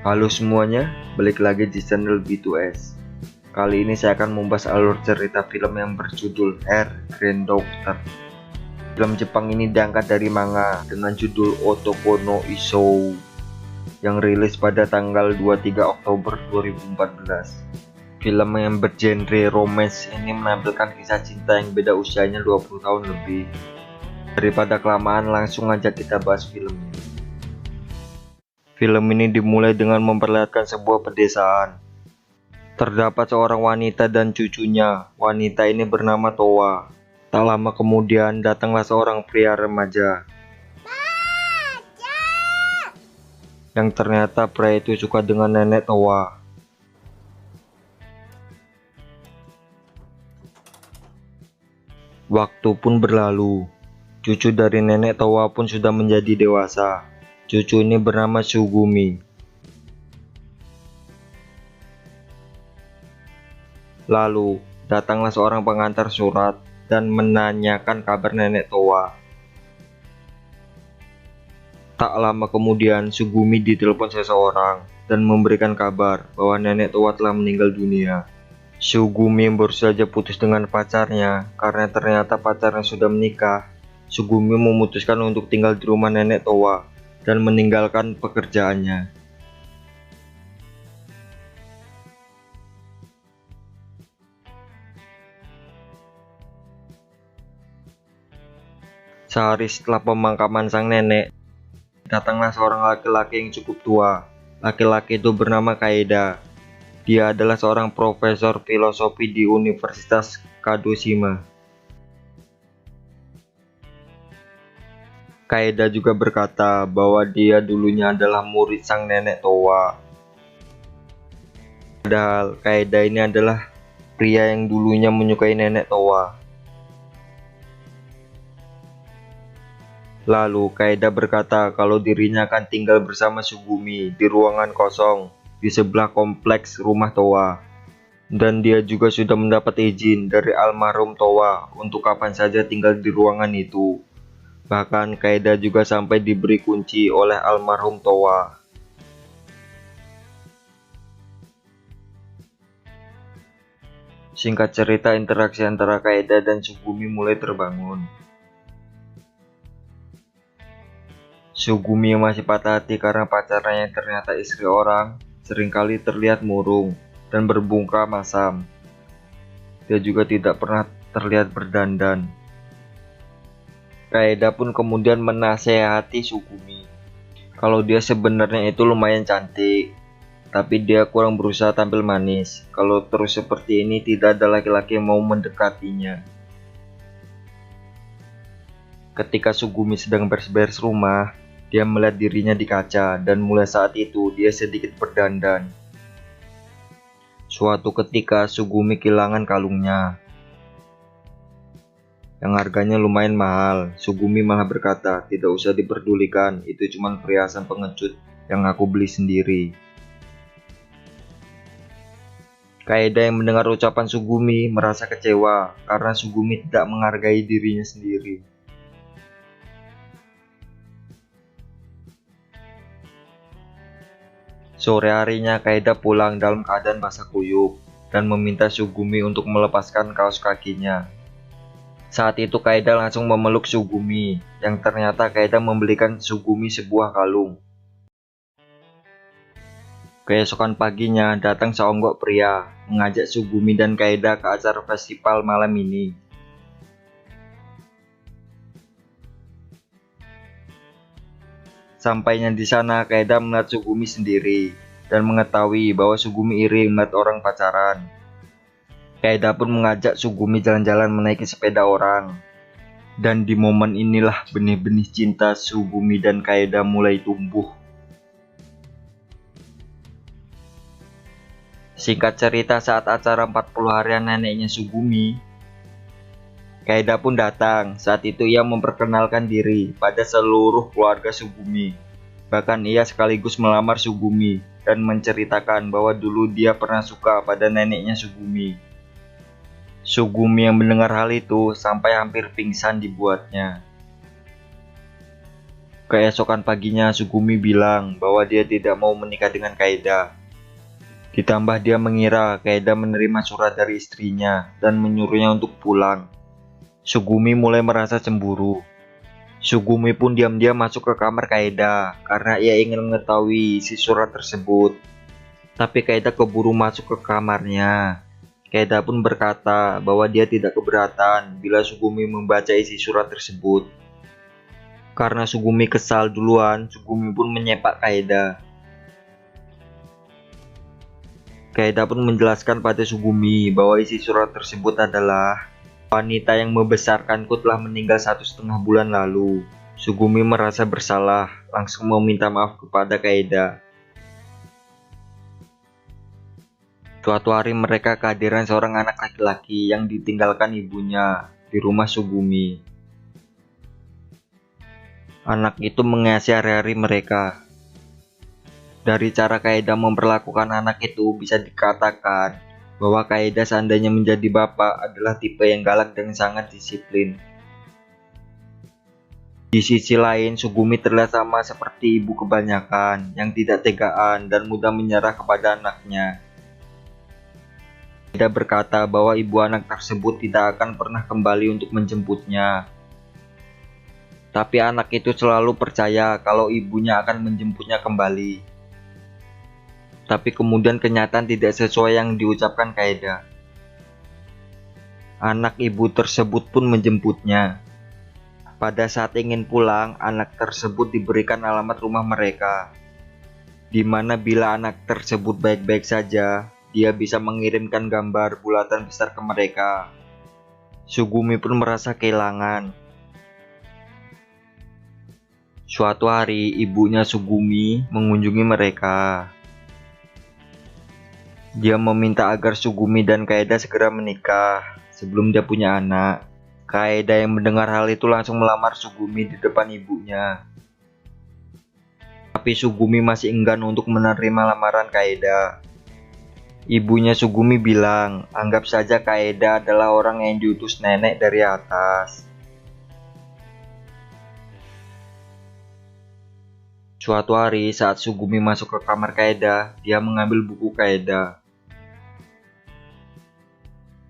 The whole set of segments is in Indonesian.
Halo semuanya, balik lagi di channel B2S. Kali ini saya akan membahas alur cerita film yang berjudul Hair Green Doctor. Film Jepang ini diangkat dari manga dengan judul Otoko no Isou yang rilis pada tanggal 23 Oktober 2014. Film yang bergenre romance ini menampilkan kisah cinta yang beda usianya 20 tahun lebih. Daripada kelamaan, langsung aja kita bahas filmnya. Film ini dimulai dengan memperlihatkan sebuah pedesaan. Terdapat seorang wanita dan cucunya. Wanita ini bernama Towa. Tak lama kemudian datanglah seorang pria remaja. Yang ternyata pria itu suka dengan nenek Towa. Waktu pun berlalu. Cucu dari nenek Towa pun sudah menjadi dewasa. Cucu ini bernama Sugumi. Lalu, datanglah seorang pengantar surat dan menanyakan kabar nenek Towa. Tak lama kemudian, Sugumi ditelepon seseorang dan memberikan kabar bahwa nenek Towa telah meninggal dunia. Sugumi baru saja putus dengan pacarnya karena ternyata pacarnya sudah menikah. Sugumi memutuskan untuk tinggal di rumah nenek Towa dan meninggalkan pekerjaannya. Sehari setelah pemakaman sang nenek, datanglah seorang laki-laki yang cukup tua. Laki-laki itu bernama Kaeda. Dia adalah seorang profesor filosofi di Universitas Kagoshima. Kaeda juga berkata bahwa dia dulunya adalah murid sang nenek Towa. Padahal Kaeda ini adalah pria yang dulunya menyukai nenek Towa. Lalu Kaeda berkata kalau dirinya akan tinggal bersama Sugumi di ruangan kosong di sebelah kompleks rumah Towa. Dan dia juga sudah mendapat izin dari almarhum Towa untuk kapan saja tinggal di ruangan itu. Bahkan Kaeda juga sampai diberi kunci oleh almarhum Towa. Singkat cerita, interaksi antara Kaeda dan Sugumi mulai terbangun. Sugumi yang masih patah hati karena pacarnya yang ternyata istri orang, seringkali terlihat murung dan berbungka masam. Dia juga tidak pernah terlihat berdandan. Kaeda pun kemudian menasehati Sugumi kalau dia sebenarnya itu lumayan cantik, tapi dia kurang berusaha tampil manis. Kalau terus seperti ini, tidak ada laki-laki yang mau mendekatinya. Ketika Sugumi sedang beres-beres rumah, dia melihat dirinya di kaca dan mulai saat itu dia sedikit berdandan. Suatu ketika Sugumi kehilangan kalungnya yang harganya lumayan mahal. Sugumi malah berkata, tidak usah diperdulikan, itu cuma perhiasan pengecut yang aku beli sendiri. Kaeda yang mendengar ucapan Sugumi merasa kecewa karena Sugumi tidak menghargai dirinya sendiri. Sore harinya Kaeda pulang dalam keadaan basah kuyup dan meminta Sugumi untuk melepaskan kaos kakinya. Saat itu Kaeda langsung memeluk Sugumi, yang ternyata Kaeda membelikan Sugumi sebuah kalung. Keesokan paginya datang seonggok pria mengajak Sugumi dan Kaeda ke acara festival malam ini. Sampainya di sana, Kaeda melihat Sugumi sendiri dan mengetahui bahwa Sugumi iri melihat orang pacaran. Kaeda pun mengajak Sugumi jalan-jalan menaiki sepeda orang. Dan di momen inilah benih-benih cinta Sugumi dan Kaeda mulai tumbuh. Singkat cerita, saat acara 40 harian neneknya Sugumi, Kaeda pun datang. Saat itu ia memperkenalkan diri pada seluruh keluarga Sugumi. Bahkan ia sekaligus melamar Sugumi dan menceritakan bahwa dulu dia pernah suka pada neneknya Sugumi. Sugumi yang mendengar hal itu sampai hampir pingsan dibuatnya. Keesokan paginya Sugumi bilang bahwa dia tidak mau menikah dengan Kaeda. Ditambah dia mengira Kaeda menerima surat dari istrinya dan menyuruhnya untuk pulang. Sugumi mulai merasa cemburu. Sugumi pun diam-diam masuk ke kamar Kaeda karena ia ingin mengetahui isi surat tersebut. Tapi Kaeda keburu masuk ke kamarnya. Kaeda pun berkata bahwa dia tidak keberatan bila Sugumi membaca isi surat tersebut. Karena Sugumi kesal duluan, Sugumi pun menyepak Kaeda. Kaeda pun menjelaskan pada Sugumi bahwa isi surat tersebut adalah wanita yang membesarkanku telah meninggal 1,5 bulan lalu. Sugumi merasa bersalah, langsung meminta maaf kepada Kaeda. Suatu hari mereka kehadiran seorang anak laki-laki yang ditinggalkan ibunya di rumah Sugumi. Anak itu mengasihi hari-hari mereka. Dari cara Kaeda memperlakukan anak itu bisa dikatakan bahwa Kaeda seandainya menjadi bapak adalah tipe yang galak dan sangat disiplin. Di sisi lain, Sugumi terlihat sama seperti ibu kebanyakan yang tidak tegaan dan mudah menyerah kepada anaknya. Kaeda berkata bahwa ibu anak tersebut tidak akan pernah kembali untuk menjemputnya. Tapi anak itu selalu percaya kalau ibunya akan menjemputnya kembali. Tapi kemudian kenyataan tidak sesuai yang diucapkan Kaeda. Anak ibu tersebut pun menjemputnya. Pada saat ingin pulang, anak tersebut diberikan alamat rumah mereka, di mana bila anak tersebut baik-baik saja, dia bisa mengirimkan gambar bulatan besar ke mereka. Sugumi pun merasa kehilangan. Suatu hari, ibunya Sugumi mengunjungi mereka. Dia meminta agar Sugumi dan Kaeda segera menikah sebelum dia punya anak. Kaeda yang mendengar hal itu langsung melamar Sugumi di depan ibunya. Tapi Sugumi masih enggan untuk menerima lamaran Kaeda. Ibunya Sugumi bilang, anggap saja Kaeda adalah orang yang diutus nenek dari atas. Suatu hari saat Sugumi masuk ke kamar Kaeda, dia mengambil buku Kaeda.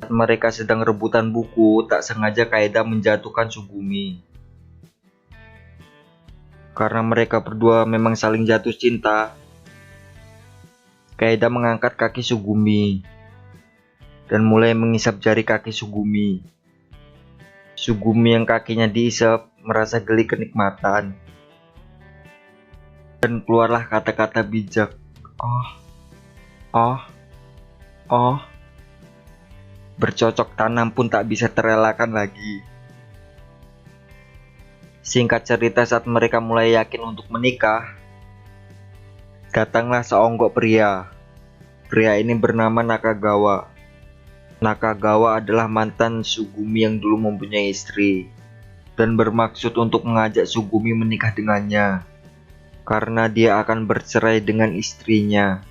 Saat mereka sedang rebutan buku, tak sengaja Kaeda menjatuhkan Sugumi. Karena mereka berdua memang saling jatuh cinta, Kaeda mengangkat kaki Sugumi dan mulai mengisap jari kaki Sugumi. Sugumi yang kakinya diisap merasa geli kenikmatan. Dan keluarlah kata-kata bijak. Oh. Bercocok tanam pun tak bisa terelakkan lagi. Singkat cerita, saat mereka mulai yakin untuk menikah, datanglah seonggok pria. Pria ini bernama Nakagawa. Nakagawa adalah mantan Sugumi yang dulu mempunyai istri, dan bermaksud untuk mengajak Sugumi menikah dengannya, karena dia akan bercerai dengan istrinya.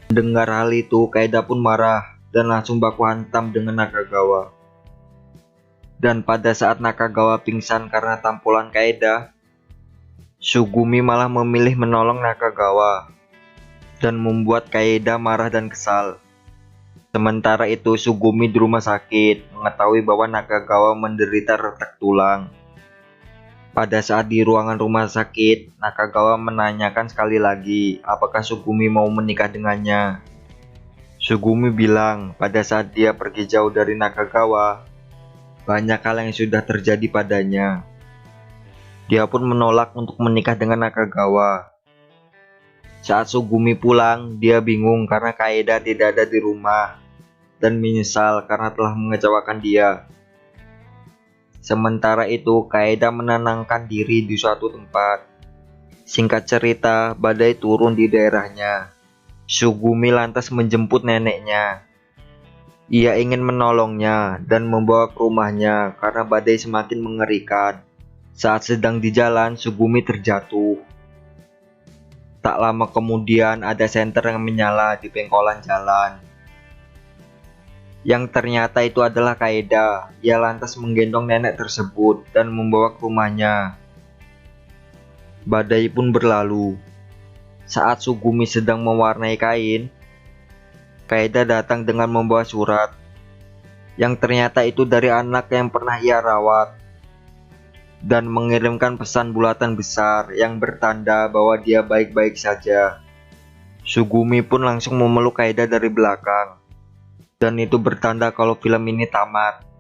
Mendengar hal itu, Kaeda pun marah dan langsung baku hantam dengan Nakagawa. Dan pada saat Nakagawa pingsan karena tampolan Kaeda, Sugumi malah memilih menolong Nakagawa dan membuat Kaeda marah dan kesal. Sementara itu, Sugumi di rumah sakit mengetahui bahwa Nakagawa menderita retak tulang. Pada saat di ruangan rumah sakit, Nakagawa menanyakan sekali lagi apakah Sugumi mau menikah dengannya. Sugumi bilang pada saat dia pergi jauh dari Nakagawa, banyak hal yang sudah terjadi padanya. Dia pun menolak untuk menikah dengan Nakagawa. Saat Sugumi pulang, dia bingung karena Kaeda tidak ada di rumah dan menyesal karena telah mengecewakan dia. Sementara itu, Kaeda menenangkan diri di suatu tempat. Singkat cerita, badai turun di daerahnya. Sugumi lantas menjemput neneknya. Ia ingin menolongnya dan membawa ke rumahnya karena badai semakin mengerikan. Saat sedang di jalan, Sugumi terjatuh. Tak lama kemudian ada senter yang menyala di pengkolan jalan. Yang ternyata itu adalah Kaeda. Ia lantas menggendong nenek tersebut dan membawa ke rumahnya. Badai pun berlalu. Saat Sugumi sedang mewarnai kain, Kaeda datang dengan membawa surat yang ternyata itu dari anak yang pernah ia rawat dan mengirimkan pesan bulatan besar yang bertanda bahwa dia baik-baik saja. Sugumi pun langsung memeluk Kaeda dari belakang, dan itu bertanda kalau film ini tamat.